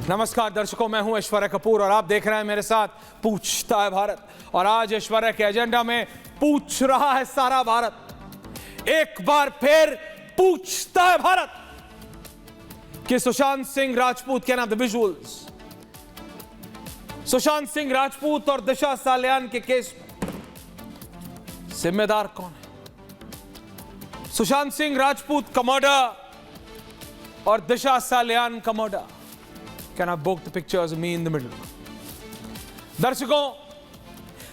नमस्कार दर्शकों, मैं हूं ऐश्वर्या कपूर और आप देख रहे हैं मेरे साथ पूछता है भारत। और आज ऐश्वर्या के एजेंडा में पूछ रहा है सारा भारत। एक बार फिर पूछता है भारत कि Sushant Singh Rajput can have the visuals. Sushant Singh Rajput और दिशा सालियान के केस में जिम्मेदार कौन है? सुशांत सिंह राजपूत का मर्डर और दिशा सालियान का murder. Can I book the pictures of me in the middle? दर्शकों,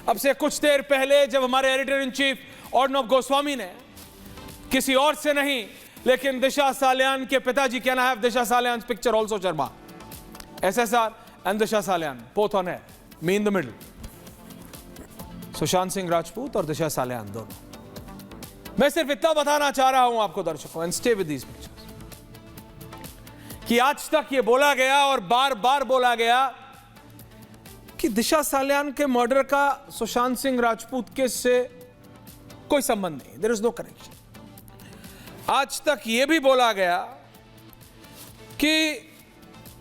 अब से कुछ देर पहले जब हमारे editor in chief Arnab Goswami ने किसी और से नहीं लेकिन दिशा सालियान के पिताजी, can I have Disha Salian picture also Sharma, SSR and Disha Salian both on air, me in the middle, Sushant Singh Rajput और दिशा सालियान दोनों। मैं सिर्फ इतना बताना चाह रहा हूं आपको दर्शकों, and stay with these pictures, कि आज तक यह बोला गया और बार बार बोला गया कि दिशा सालियान के मर्डर का सुशांत सिंह राजपूत केस से कोई संबंध नहीं, देयर इज नो कनेक्शन। आज तक यह भी बोला गया कि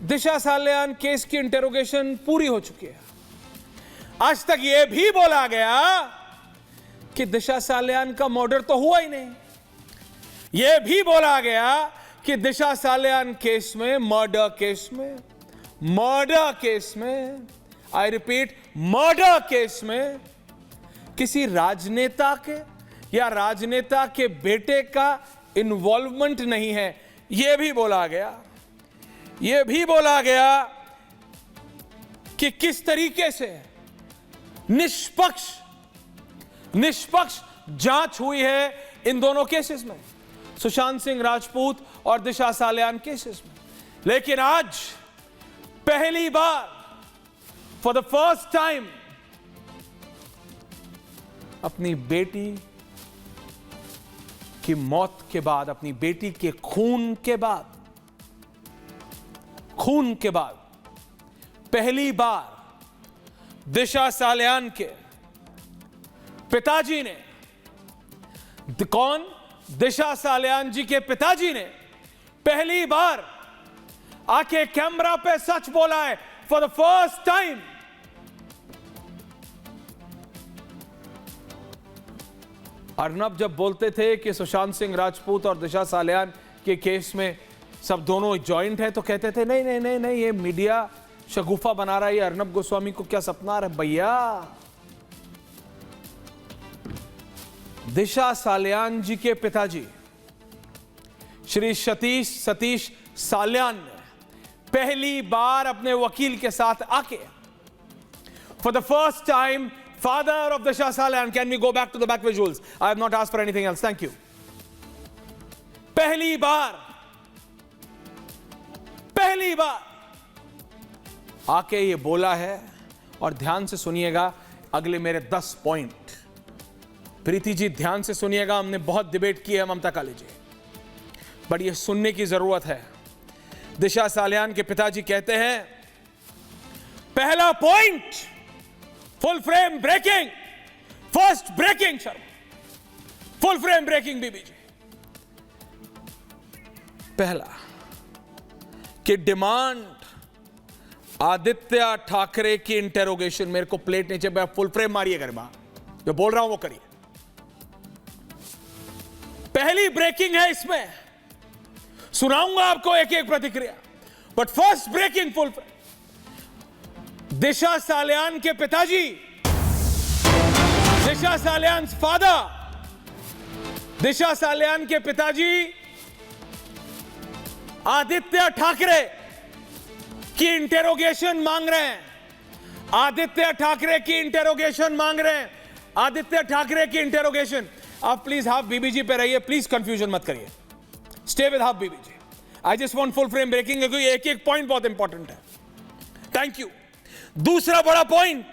दिशा सालियान केस की इंटेरोगेशन पूरी हो चुकी है। आज तक यह भी बोला गया कि दिशा सालियान का मर्डर तो हुआ ही नहीं। यह भी बोला गया कि दिशा सालियान केस में, मर्डर केस में, आई रिपीट, मर्डर केस में किसी राजनेता के या राजनेता के बेटे का इन्वॉल्वमेंट नहीं है। यह भी बोला गया कि किस तरीके से निष्पक्ष जांच हुई है इन दोनों केसेस में, सुशांत सिंह राजपूत और दिशा सालियान केसेस में। लेकिन आज पहली बार, फॉर द फर्स्ट टाइम, अपनी बेटी की मौत के बाद, अपनी बेटी के खून के बाद पहली बार दिशा सालियान के पिताजी ने, कौन? दिशा सालियान जी के पिताजी ने पहली बार आके कैमरा पे सच बोला है, for the first time. Arnab जब बोलते थे कि सुशांत सिंह राजपूत और दिशा सालियान के केस में सब दोनों जॉइंट है, तो कहते थे नहीं नहीं नहीं नहीं, ये मीडिया शगुफा बना रहा है, ये अर्णब गोस्वामी को क्या सपना रहा है भैया। दिशा सालियान जी के पिताजी श्री सतीश सालियान ने पहली बार अपने वकील के साथ आके, for the first time, father of Disha Salian, can we go back to the back visuals, I have not asked for anything else, thank you. पहली बार आके ये बोला है। और ध्यान से सुनिएगा अगले मेरे 10 पॉइंट। प्रीति जी ध्यान से सुनिएगा, हमने बहुत डिबेट की है ममता काली जी, बट ये सुनने की जरूरत है। दिशा सालियान के पिताजी कहते हैं, पहला point, full frame breaking, first breaking Sharma, full frame breaking BB ji. पहला कि डिमांड आदित्य ठाकरे की इंटेरोगेशन, मेरे को प्लेट नीचे फुल फ्रेम मारिए गरबा, जो बोल रहा हूं वो करिए। पहली ब्रेकिंग है, इसमें सुनाऊंगा आपको एक एक प्रतिक्रिया, but first breaking full frame. Disha Salian के पिताजी, दिशा सालियान फादर, दिशा सालियान के पिताजी आदित्य ठाकरे की इंटेरोगेशन मांग रहे हैं। आदित्य ठाकरे की इंटेरोगेशन मांग रहे हैं। आदित्य ठाकरे की इंटेरोगेशन। आप प्लीज हाफ बीबीजी पे रहिए, प्लीज कंफ्यूजन मत करिए, stay with half BBG. I just want full frame breaking, क्योंकि एक एक पॉइंट बहुत इंपॉर्टेंट है। Thank you. दूसरा बड़ा पॉइंट,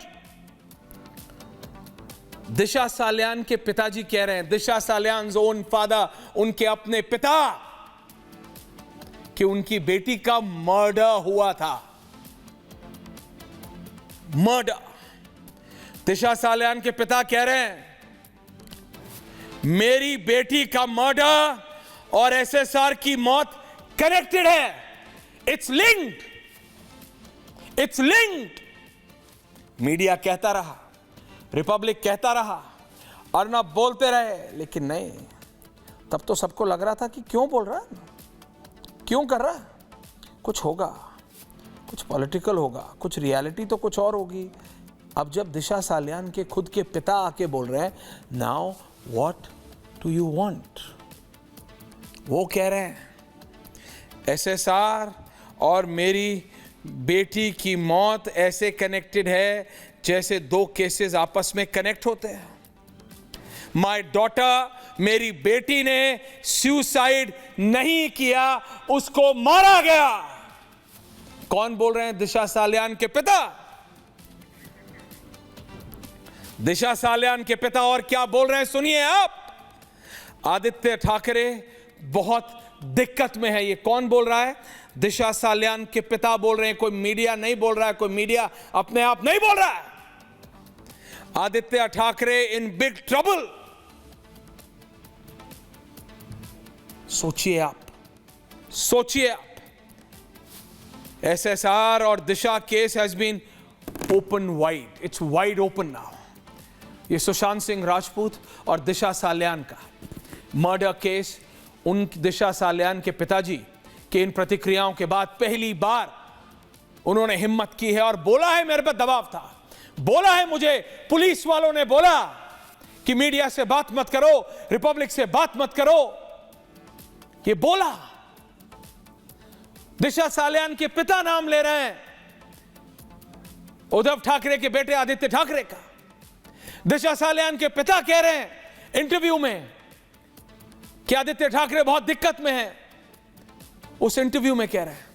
दिशा सालियान के पिताजी कह रहे हैं, दिशा सालियान ओन फादर, उनके अपने पिता, कि उनकी बेटी का मर्डर हुआ था। मर्डर। दिशा सालियान के पिता कह रहे हैं, मेरी बेटी का मर्डर और एसएसआर की मौत कनेक्टेड है, it's linked. It's linked. Media कहता रहा, रिपब्लिक कहता रहा, अर्नब बोलते रहे, लेकिन नहीं, तब तो सबको लग रहा था कि क्यों बोल रहा है, क्यों कर रहा है, कुछ होगा, कुछ पॉलिटिकल होगा, कुछ रियलिटी तो कुछ और होगी। अब जब दिशा सालियान के खुद के पिता आके बोल रहे हैं, now what do you want, वो कह रहे हैं एसएसआर और मेरी बेटी की मौत ऐसे कनेक्टेड है जैसे दो केसेस आपस में कनेक्ट होते हैं। माय डॉटर, मेरी बेटी ने सुसाइड नहीं किया, उसको मारा गया। कौन बोल रहे हैं? दिशा सालियान के पिता। दिशा सालियान के पिता और क्या बोल रहे हैं सुनिए आप। आदित्य ठाकरे बहुत दिक्कत में है। ये कौन बोल रहा है? दिशा सालियान के पिता बोल रहे हैं, कोई मीडिया नहीं बोल रहा है, कोई मीडिया अपने आप नहीं बोल रहा है। Aditya Thackeray in big trouble. सोचिए आप, सोचिए आप। एसएसआर और Disha case has been open wide, it's wide open now. ये सुशांत सिंह राजपूत और दिशा सालियान का मर्डर केस, उन दिशा सालियान के पिताजी के इन प्रतिक्रियाओं के बाद पहली बार उन्होंने हिम्मत की है और बोला है मेरे पर दबाव था, बोला है मुझे पुलिस वालों ने बोला कि मीडिया से बात मत करो, रिपब्लिक से बात मत करो, ये बोला। दिशा सालियान के पिता नाम ले रहे हैं उद्धव ठाकरे के बेटे आदित्य ठाकरे का। दिशा सालियान के पिता कह रहे हैं इंटरव्यू में कि आदित्य ठाकरे बहुत दिक्कत में है। उस इंटरव्यू में कह रहे हैं